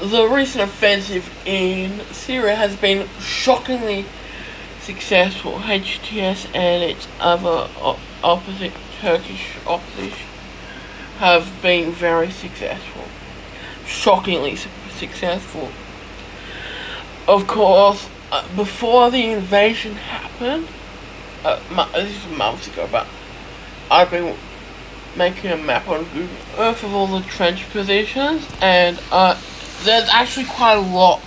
the recent offensive in Syria has been shockingly successful. HTS and its other Turkish opposition have been very successful. Shockingly successful. Of course, before the invasion happened, this is months ago, but I've been making a map on Google Earth of all the trench positions, and there's actually quite a lot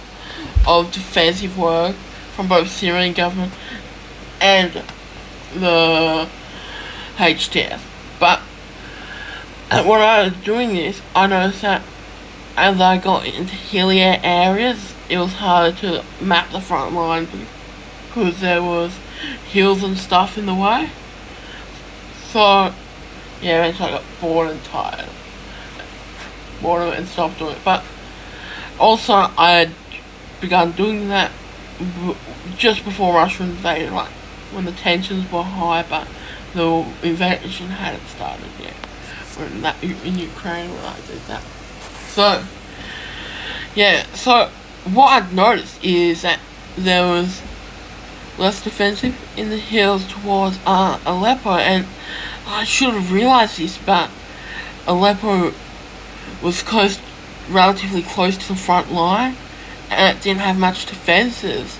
of defensive work from both Syrian government and the HTS. But when I was doing this, I noticed that as I got into hillier areas, it was harder to map the front line because there was hills and stuff in the way. So, yeah, eventually I got bored and tired. Bored of it and stopped doing it. But also, I had begun doing that just before Russia invaded, like when the tensions were high, but the invasion hadn't started yet. In Ukraine when I did that. So, yeah, so what I'd noticed is that there was less defensive in the hills towards Aleppo, and I should have realized this, but Aleppo was relatively close to the front line, and it didn't have much defenses.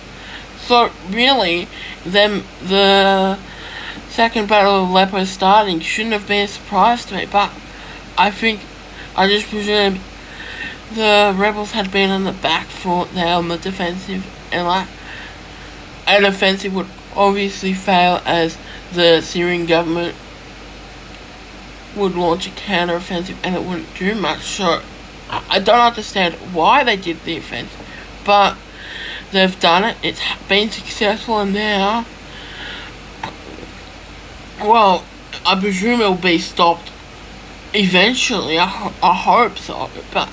So really, the Second Battle of Aleppo starting shouldn't have been a surprise to me, but I just presumed the rebels had been on the back foot there on the defensive, and like an offensive would obviously fail as the Syrian government would launch a counter-offensive and it wouldn't do much. So I don't understand why they did the offensive, but they've done it. It's been successful, and now, well, I presume it'll be stopped eventually. I hope so, but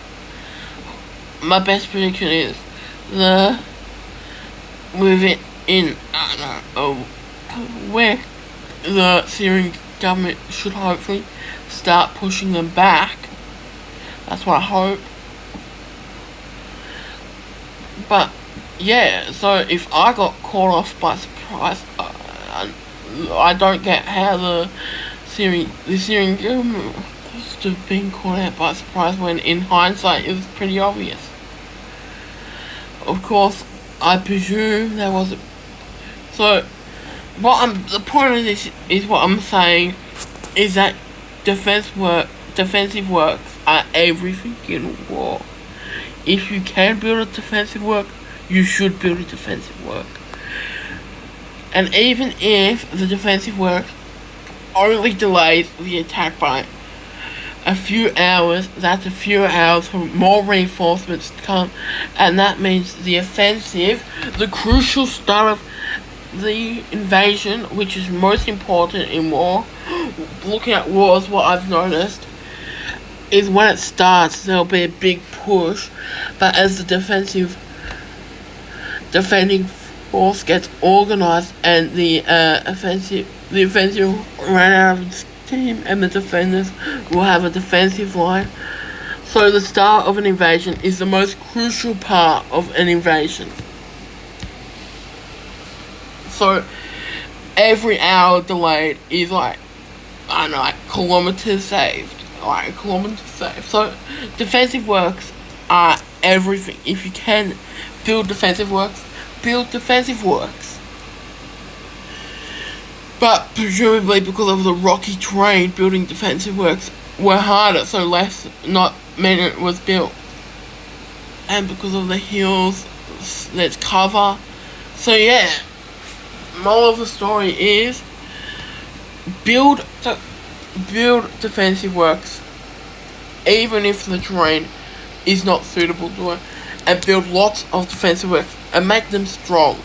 my best prediction is where the Syrian government should hopefully start pushing them back. That's what I hope. But yeah, so if I got caught off by surprise, I don't get how the Syrian government must have been caught out by surprise when in hindsight it was pretty obvious. Of course, I presume there wasn't. So, the point of this is what I'm saying is that defensive works are everything in war. If you can build a defensive work, you should build a defensive work. And even if the defensive work only delays the attack by a few hours, that's a few hours for more reinforcements to come, and that means the offensive, the crucial start of the invasion, which is most important in war. Looking at wars, what I've noticed is when it starts, there'll be a big push, but as the defending force gets organized and the offensive run out of its team, and the defenders will have a defensive line. So the start of an invasion is the most crucial part of an invasion. So every hour delayed is kilometers saved. So defensive works are everything. If you can build defensive works, build defensive works. But presumably because of the rocky terrain, building defensive works were harder, so not many was built. And because of the hills, there's cover. So yeah, moral of the story is build defensive works, even if the terrain is not suitable to it, and build lots of defensive works and make them strong.